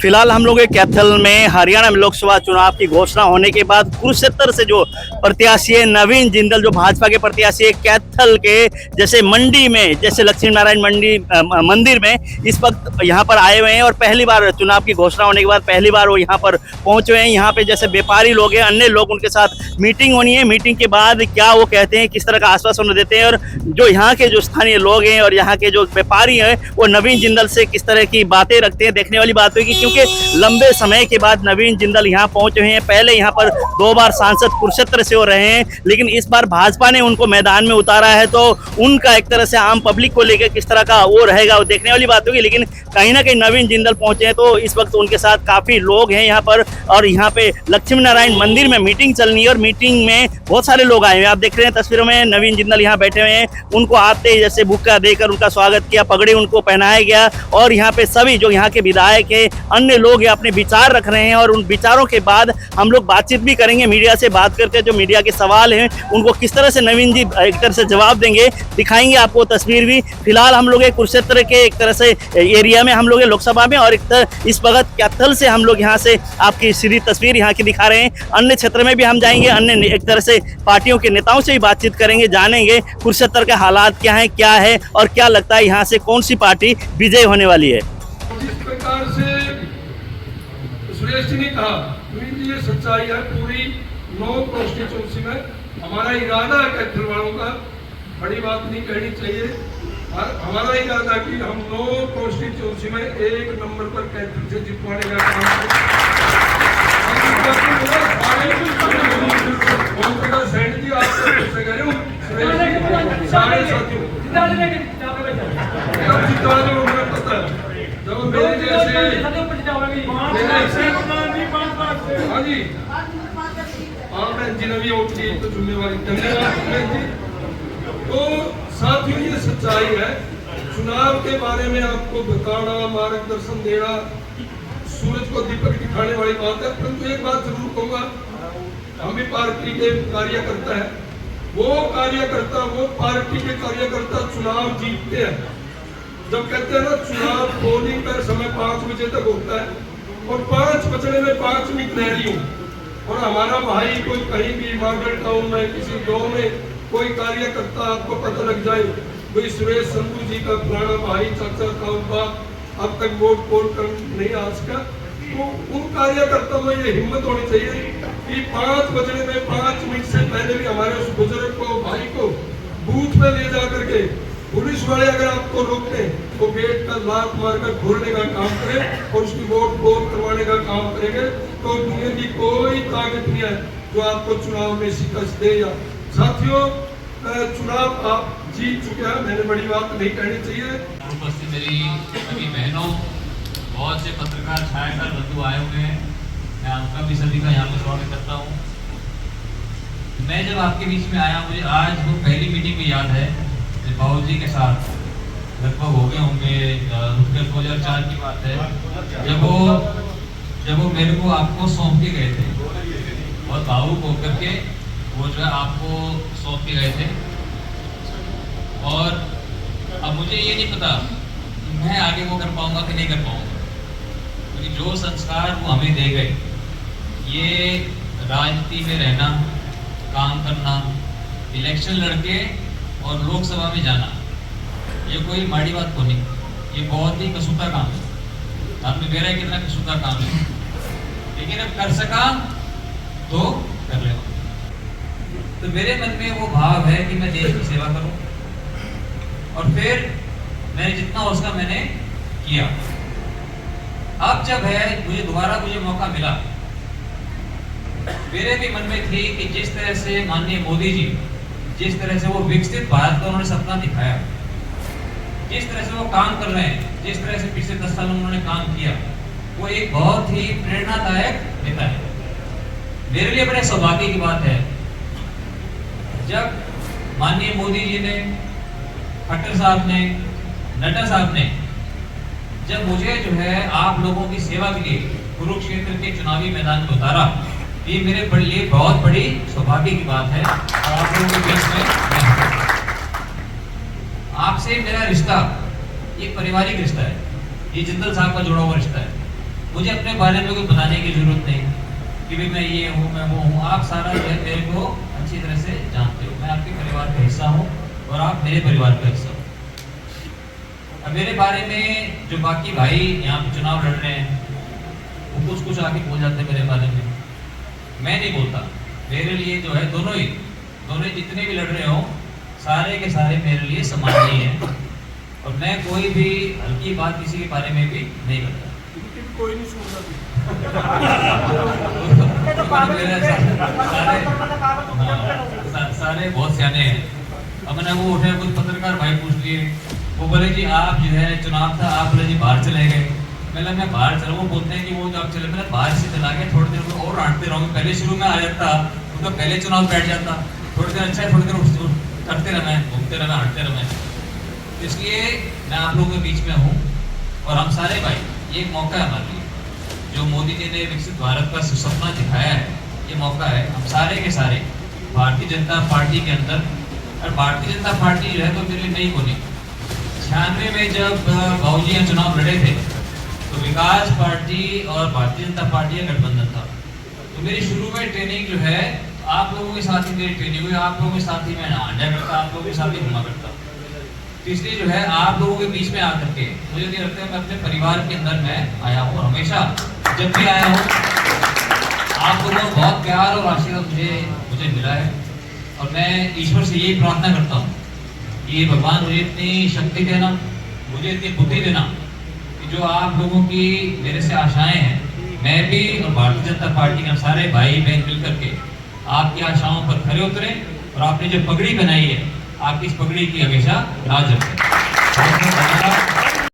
फिलहाल हम लोग कैथल में हरियाणा में लोकसभा चुनाव की घोषणा होने के बाद कुरुक्षेत्र से जो प्रत्याशी है नवीन जिंदल, जो भाजपा के प्रत्याशी है, कैथल के जैसे मंडी में, जैसे लक्ष्मी नारायण मंडी मंदिर में इस वक्त यहाँ पर आए हुए हैं और पहली बार चुनाव की घोषणा होने के बाद पहली बार वो यहाँ पर पहुंचे हुए हैं। यहाँ पे जैसे व्यापारी लोग हैं, अन्य लोग, उनके साथ मीटिंग होनी है। मीटिंग के बाद क्या वो कहते हैं, किस तरह का आश्वासन देते हैं और जो यहाँ के जो स्थानीय लोग हैं और यहाँ के जो व्यापारी हैं वो नवीन जिंदल से किस तरह की बातें रखते हैं, देखने वाली बात होगी। क्योंकि लंबे समय के बाद नवीन जिंदल यहाँ पहुंचे हुए हैं। पहले यहाँ पर 2 बार सांसद कुरुक्षेत्र से हो रहे हैं, लेकिन इस बार भाजपा ने उनको मैदान में उतारा है, तो उनका एक तरह से आम पब्लिक को लेकर किस तरह का वो रहेगा वो देखने वाली बात होगी। लेकिन कहीं ना कहीं नवीन जिंदल पहुंचे हैं तो इस वक्त उनके साथ काफी लोग हैं यहाँ पर, और यहाँ पे लक्ष्मी नारायण मंदिर में मीटिंग चलनी है और मीटिंग में बहुत सारे लोग आए हुए हैं। आप देख रहे हैं तस्वीरों में नवीन जिंदल यहाँ बैठे हुए हैं। उनको आते ही जैसे बुक्का देकर उनका स्वागत किया, पगड़ी उनको पहनाया गया और यहाँ पे सभी जो यहाँ के विधायक है, अन्य लोग अपने विचार रख रहे हैं और उन विचारों के बाद हम लोग बातचीत भी करेंगे। मीडिया से बात करके जो मीडिया के सवाल हैं उनको किस तरह से नवीन जी एक तरह से जवाब देंगे, दिखाएंगे आपको तस्वीर भी। फिलहाल हम लोग कुरुक्षेत्र के एक तरह से एरिया में हम लोग लोकसभा में, और इस वक्त कैथल से हम लोग यहाँ से आपकी सीधी तस्वीर यहाँ की दिखा रहे हैं। अन्य क्षेत्र में भी हम जाएंगे, अन्य एक तरह से पार्टियों के नेताओं से भी बातचीत करेंगे, जानेंगे कुरुक्षेत्र के हालात क्या है और क्या लगता है यहाँ से कौन सी पार्टी विजय होने वाली है। जिस प्रकार से सुरेश जी ने कहा, ये सच्चाई है। पूरी 9 कॉन्स्टिट्यूंसी में हमारा इरादा है कैथल वालों का, बड़ी बात नहीं कहनी चाहिए, हमारा इरादा कि हम 9 कॉन्स्टिट्यूंसी में 1 नंबर पर कैथल से जितवाने का काम करें। सारे साथियों जब मेरे जैसे हाँ जी, बहन जी ने भी वोट की तो जिम्मेवारी, धन्यवाद जी। तो साथियों ये सच्चाई है, चुनाव के बारे में आपको बताना, मार्गदर्शन देना सूरज को दीपक दिखाने वाली बात है। परंतु एक बात जरूर कहूंगा, हम भी पार्टी के कार्यकर्ता है, वो पार्टी के कार्यकर्ता चुनाव जीतते हैं। जब कहते हैं ना चुनाव पोलिंग का समय 5 बजे तक होता है और 5 बजने में 5 मिनट रह रही हूँ और हमारा भाई कोई कहीं भी मार्केट टाउन में किसी गाँव में कोई कार्यकर्ता आपको पता लग जाए, भाई सुरेश संधू जी का पुराना भाई, चाचा का अब तक वोट पोल कर नहीं आज का, तो उन कार्यकर्ताओं में ये हिम्मत होनी चाहिए कि 5 बजने में 5 मिनट से पहले भी हमारे उस बुजुर्ग को, भाई को बूथ पे ले जा करके पुलिस वाले अगर आपको रोकते तो गेट का लात मारकर घोरने का काम करें और उसकी वोट पोल करवाने का काम करेंगे, तो दुनिया की कोई ताकत नहीं है जो आपको चुनाव में शिकस्त दे। या साथियों, चुनाव आप जीत चुके हैं, मैंने बड़ी बात नहीं कहनी चाहिए। उपस्थित मेरी सभी बहनों, बहुत से पत्रकार छायाकार बंधु आए हुए हैं, मैं आपका भी सभी का यहाँ पर स्वागत करता हूँ। मैं जब आपके बीच में आया, मुझे आज वो पहली मीटिंग में याद है, बाबू जी के साथ लगभग हो गए होंगे 2004 की बात है, जब वो मेरे को आपको सौंप के गए थे, बहुत भावुक होकर के वो जो है आपको सौंप के गए थे। और अब मुझे ये नहीं पता मैं आगे वो कर पाऊंगा कि नहीं कर पाऊंगा, क्योंकि जो संस्कार वो हमें दे गए, ये राजनीति में रहना, काम करना, इलेक्शन लड़के और लोकसभा में जाना, ये कोई माड़ी बात को नहीं, ये बहुत ही कसूता काम है। आपने मेरा कितना कसूता काम है, लेकिन अब कर सका तो कर ले। तो मेरे मन में वो भाव है कि मैं देश की सेवा करूं, और फिर मैंने जितना हो सका मैंने किया। अब जब है मुझे मौका मिला, मेरे भी मन में थी कि जिस तरह से माननीय मोदी जी, जिस तरह से वो विकसित भारत का उन्होंने सपना दिखाया, जिस तरह से वो काम कर रहे हैं, जिस तरह से पिछले 10 साल में उन्होंने काम किया, वो एक बहुत ही प्रेरणादायक नेता है। मेरे लिए बड़े सौभाग्य की बात है जब माननीय मोदी जी ने, खट्टर साहब ने, नड्डा साहब ने जब मुझे जो है आप लोगों की सेवा के लिए कुरुक्षेत्र के चुनावी मैदान में उतारा, ये मेरे लिए बहुत बड़ी सौभाग्य की बात है। और आप लोगों के बीच में आपसे मेरा रिश्ता ये पारिवारिक रिश्ता है, ये जिंदल साहब का जुड़ा हुआ रिश्ता है। मुझे अपने बारे में कोई बताने की जरूरत नहीं कि भी मैं ये हूँ, मैं वो हूँ। आप सारा जो है मेरे को अच्छी तरह से जानते हो। मैं आपके परिवार का हिस्सा हूँ और आप मेरे परिवार का हिस्सा हो। अब मेरे बारे में जो बाकी भाई यहाँ पे चुनाव लड़ रहे हैं वो कुछ कुछ आके बोल जाते हैं मेरे बारे में, मैं नहीं बोलता। मेरे लिए जो है दोनों ही जितने भी लड़ रहे हो सारे के सारे मेरे लिए समान ही हैं और मैं कोई भी हल्की बात किसी के बारे में भी नहीं करता। कोई नहीं सुनता सारे बहुत सियाने हैं। अब मैंने वो उठे कुछ पत्रकार भाई पूछ लिए, वो बोले जी आप जो है चुनाव था, आप बोले जी बाहर चले गए। मैं बाहर चला, वो बोलते हैं कि वो जब चले, मैंने बाहर से चला गया, थोड़ी देर को और आंटते रहोगे। पहले शुरू में आ जाता तो पहले चुनाव बैठ जाता, थोड़ी देर अच्छा है, थोड़ी देर करते रहे, घूमते रहे, हटते रहे। इसलिए मैं आप लोगों के बीच में हूँ और हम सारे भाई, ये एक मौका है हमारे लिए, जो मोदी जी ने विकसित भारत का सपना दिखाया है, ये मौका है। हम सारे के सारे भारतीय जनता पार्टी के अंदर, और भारतीय जनता पार्टी जो है तो मेरे लिए नहीं बनी। 96 में जब बाबूजी यहाँ चुनाव लड़े थे तो विकास पार्टी और भारतीय जनता पार्टी का गठबंधन था। तो मेरी शुरू में ट्रेनिंग जो है आप लोगों के साथ ही मेरी ट्रेनिंग हुई, आप लोगों के साथ ही मैं आंजा करता, आप लोगों के साथ ही घुमा करता। तो इसलिए जो है आप लोगों के बीच में आकर के मुझे नहीं लगता है मैं अपने परिवार के अंदर मैं आया हूँ। हमेशा जब भी आया हूँ आप लोगों को बहुत प्यार और आशीर्वाद मुझे मिला है और मैं ईश्वर से यही प्रार्थना करता हूँ कि भगवान मुझे इतनी शक्ति देना, मुझे इतनी बुद्धि देना कि जो आप लोगों की मेरे से आशाएं हैं, मैं भी और भारतीय जनता पार्टी के सारे भाई बहन मिलकर के आपकी आशाओं पर खरे उतरे और आपने जो पगड़ी बनाई है, आपकी इस पगड़ी की हमेशा लाज रखें।